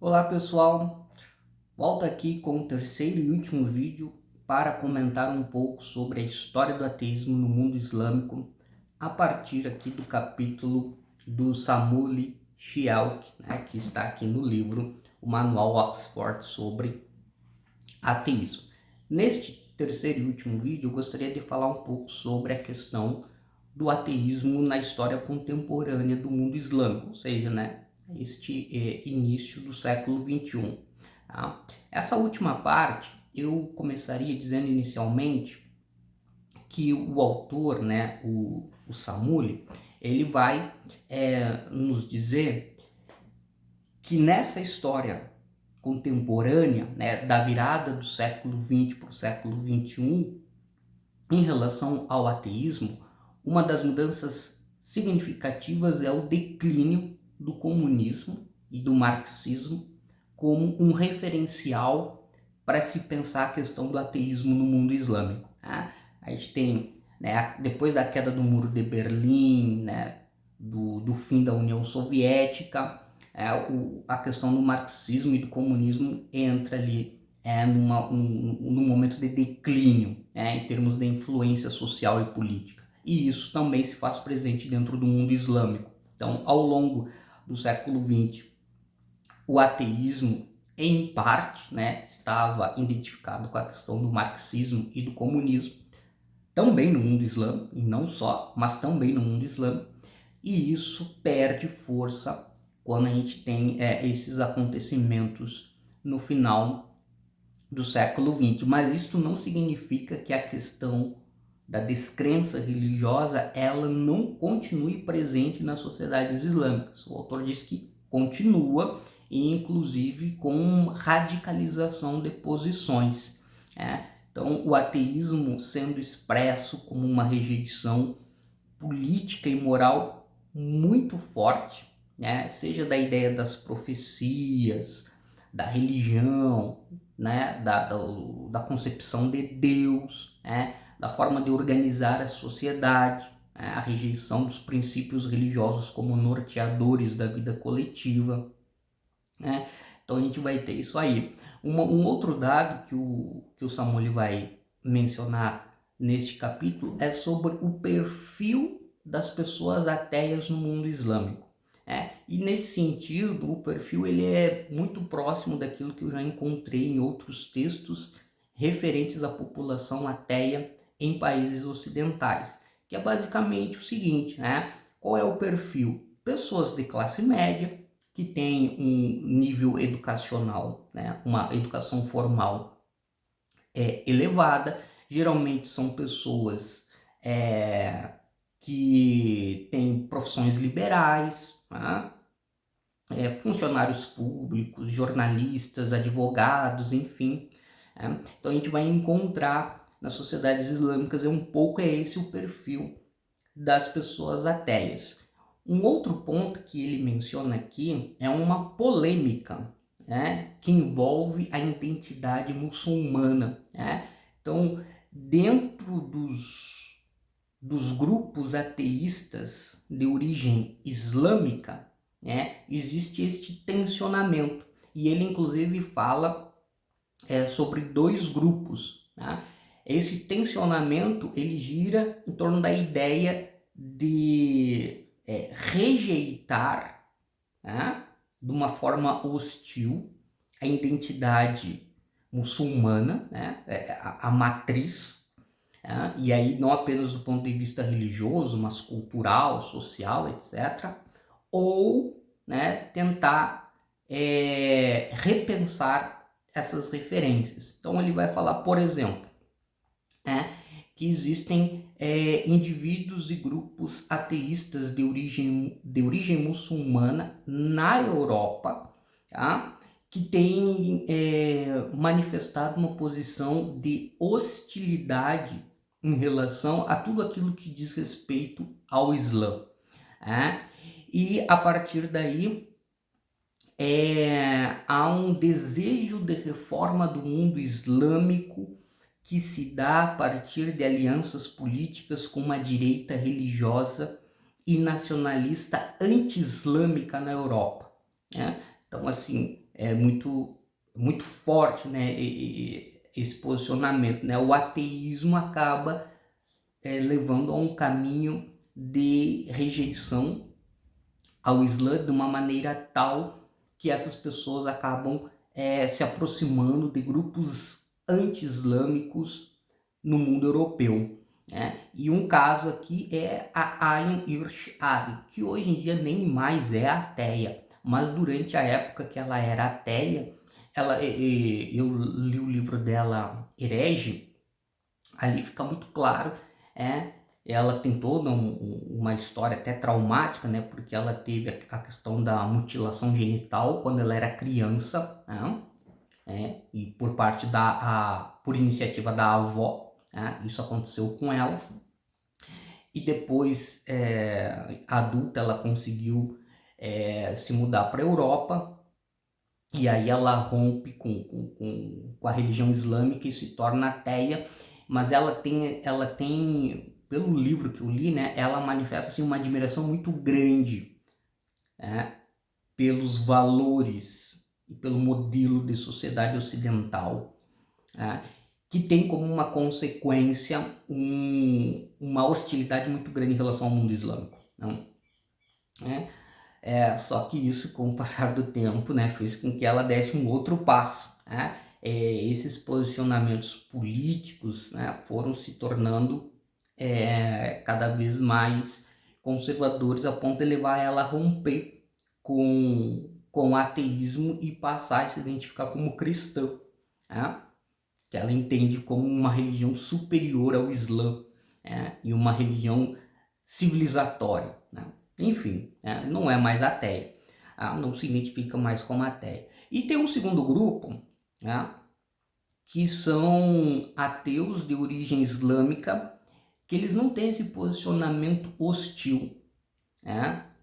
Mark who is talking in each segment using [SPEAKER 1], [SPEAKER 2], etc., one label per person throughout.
[SPEAKER 1] Olá pessoal, volto aqui com o terceiro e último vídeo para comentar um pouco sobre a história do ateísmo no mundo islâmico a partir aqui do capítulo do Samuli Shialk, que está aqui no livro o Manual Oxford sobre ateísmo. Neste terceiro e último vídeo eu gostaria de falar um pouco sobre a questão do ateísmo na história contemporânea do mundo islâmico, ou seja, este início do século XXI. Tá? Essa última parte eu começaria dizendo inicialmente que o autor, o Samuli, ele vai nos dizer que nessa história contemporânea, da virada do século XX para o século XXI, em relação ao ateísmo, uma das mudanças significativas é o declínio do comunismo e do marxismo como um referencial para se pensar a questão do ateísmo no mundo islâmico. A gente tem, depois da queda do Muro de Berlim, do fim da União Soviética, a questão do marxismo e do comunismo entra ali num momento de declínio, em termos de influência social e política. E isso também se faz presente dentro do mundo islâmico. Então, ao longo do século XX, o ateísmo, em parte, estava identificado com a questão do marxismo e do comunismo, também no mundo islâmico, e não só, mas também no mundo islâmico, e isso perde força quando a gente tem esses acontecimentos no final do século XX. Mas isso não significa que a questão da descrença religiosa ela não continue presente nas sociedades islâmicas. O autor diz que continua, e inclusive com radicalização de posições. Então, o ateísmo sendo expresso como uma rejeição política e moral muito forte, seja da ideia das profecias, da religião, da concepção de Deus, da forma de organizar a sociedade, a rejeição dos princípios religiosos como norteadores da vida coletiva. Então a gente vai ter isso aí. Um outro dado que o Samuli vai mencionar neste capítulo é sobre o perfil das pessoas ateias no mundo islâmico. E nesse sentido, o perfil ele é muito próximo daquilo que eu já encontrei em outros textos referentes à população ateia em países ocidentais, que é basicamente o seguinte, qual é o perfil? Pessoas de classe média, que têm um nível educacional, uma educação formal elevada, geralmente são pessoas que têm profissões liberais, funcionários públicos, jornalistas, advogados, enfim. Então a gente vai encontrar nas sociedades islâmicas um pouco esse o perfil das pessoas ateias. Um outro ponto que ele menciona aqui é uma polêmica, que envolve a identidade muçulmana. Então, dentro dos grupos ateístas de origem islâmica, existe este tensionamento. E ele, inclusive, fala sobre dois grupos. Esse tensionamento ele gira em torno da ideia de rejeitar de uma forma hostil a identidade muçulmana, a matriz, e aí não apenas do ponto de vista religioso, mas cultural, social, etc., ou tentar repensar essas referências. Então ele vai falar, por exemplo, que existem indivíduos e grupos ateístas de origem muçulmana na Europa, que têm manifestado uma posição de hostilidade em relação a tudo aquilo que diz respeito ao Islã. E a partir daí há um desejo de reforma do mundo islâmico que se dá a partir de alianças políticas com uma direita religiosa e nacionalista anti-islâmica na Europa. Então, assim, é muito forte, né, esse posicionamento, né? O ateísmo acaba levando a um caminho de rejeição ao Islã de uma maneira tal que essas pessoas acabam se aproximando de grupos anti-islâmicos no mundo europeu. E um caso aqui é a Ayan Hirsch Abi, que hoje em dia nem mais é ateia, mas durante a época que ela era ateia, eu li o livro dela, Herege, ali fica muito claro, ela tem toda uma história até traumática, né, porque ela teve a questão da mutilação genital quando ela era criança, e por iniciativa da avó, isso aconteceu com ela. E depois, adulta, ela conseguiu se mudar para a Europa, e aí ela rompe com a religião islâmica e se torna ateia, mas ela tem, pelo livro que eu li, né, ela manifesta assim, uma admiração muito grande, pelos valores e pelo modelo de sociedade ocidental, que tem como uma consequência uma hostilidade muito grande em relação ao mundo islâmico. Não? Só que isso, com o passar do tempo, né, fez com que ela desse um outro passo. Esses posicionamentos políticos, né, foram se tornando cada vez mais conservadores, a ponto de levar ela a romper com o ateísmo e passar a se identificar como cristã, que ela entende como uma religião superior ao Islã, e uma religião civilizatória, né? Enfim, não é mais ateia, não se identifica mais como ateia. E tem um segundo grupo, que são ateus de origem islâmica, que eles não têm esse posicionamento hostil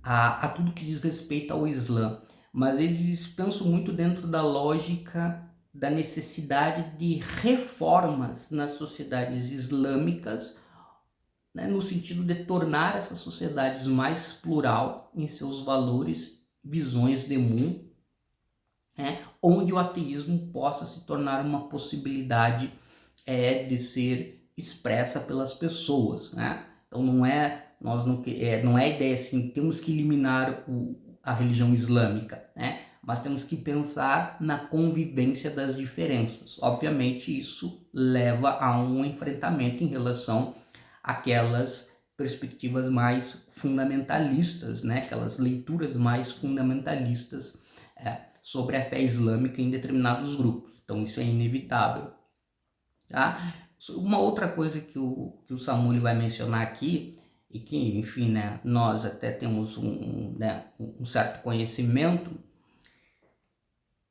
[SPEAKER 1] a tudo que diz respeito ao Islã, mas eles pensam muito dentro da lógica da necessidade de reformas nas sociedades islâmicas, né, no sentido de tornar essas sociedades mais plural em seus valores, visões de mundo, onde o ateísmo possa se tornar uma possibilidade de ser expressa pelas pessoas, Então não é a ideia assim, temos que eliminar a religião islâmica, mas temos que pensar na convivência das diferenças. Obviamente isso leva a um enfrentamento em relação àquelas perspectivas mais fundamentalistas, aquelas leituras mais fundamentalistas sobre a fé islâmica em determinados grupos. Então isso é inevitável. Uma outra coisa que o Samuli vai mencionar aqui, e que, enfim, nós até temos um certo conhecimento,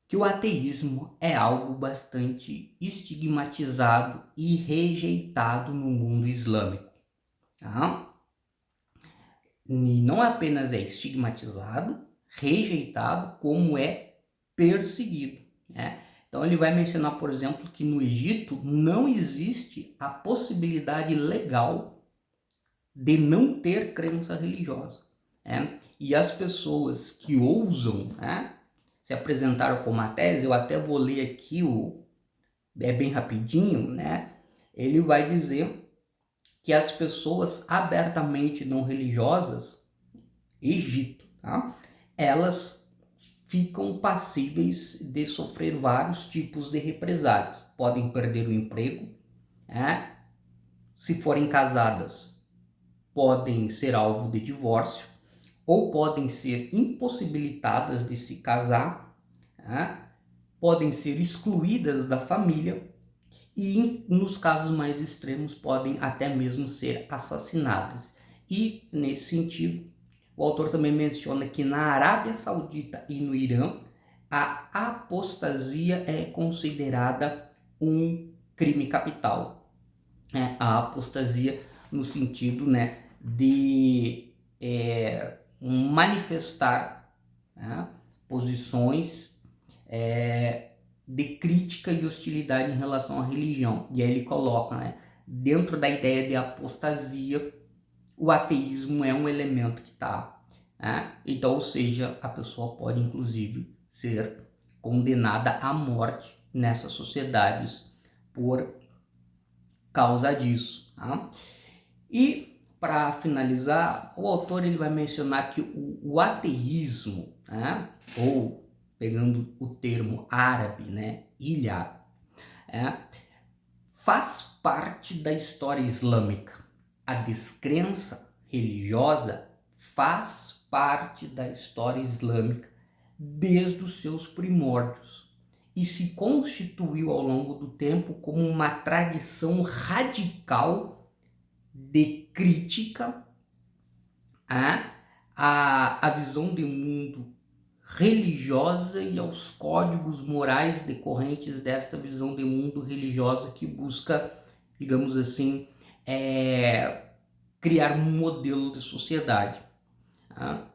[SPEAKER 1] que o ateísmo é algo bastante estigmatizado e rejeitado no mundo islâmico. E não apenas é estigmatizado, rejeitado, como é perseguido. Então ele vai mencionar, por exemplo, que no Egito não existe a possibilidade legal de não ter crença religiosa. E as pessoas que ousam se apresentar como ateias, eu até vou ler aqui, bem rapidinho, ele vai dizer que as pessoas abertamente não religiosas, Egito, elas ficam passíveis de sofrer vários tipos de represálias. Podem perder o emprego, se forem casadas, podem ser alvo de divórcio, ou podem ser impossibilitadas de se casar, podem ser excluídas da família e, nos casos mais extremos, podem até mesmo ser assassinadas. E, nesse sentido, o autor também menciona que na Arábia Saudita e no Irã, a apostasia é considerada um crime capital. A apostasia no sentido de manifestar posições de crítica e hostilidade em relação à religião. E aí ele coloca, dentro da ideia de apostasia, o ateísmo é um elemento que está. Então, ou seja, a pessoa pode inclusive ser condenada à morte nessas sociedades por causa disso. Tá? E para finalizar, o autor ele vai mencionar que o ateísmo, né, ou pegando o termo árabe, né, ilha, faz parte da história islâmica. A descrença religiosa faz parte da história islâmica desde os seus primórdios e se constituiu ao longo do tempo como uma tradição radical de crítica à visão de mundo religiosa e aos códigos morais decorrentes desta visão de mundo religiosa que busca, digamos assim, criar um modelo de sociedade. Tá?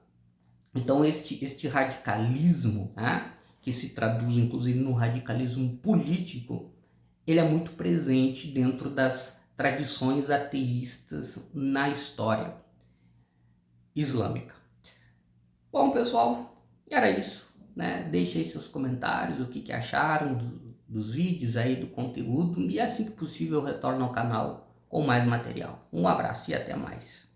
[SPEAKER 1] Então este radicalismo, que se traduz inclusive no radicalismo político, ele é muito presente dentro das tradições ateístas na história islâmica. Bom, pessoal, era isso, né? Deixe aí seus comentários, o que acharam dos vídeos aí, do conteúdo, e assim que possível eu retorno ao canal com mais material. Um abraço e até mais.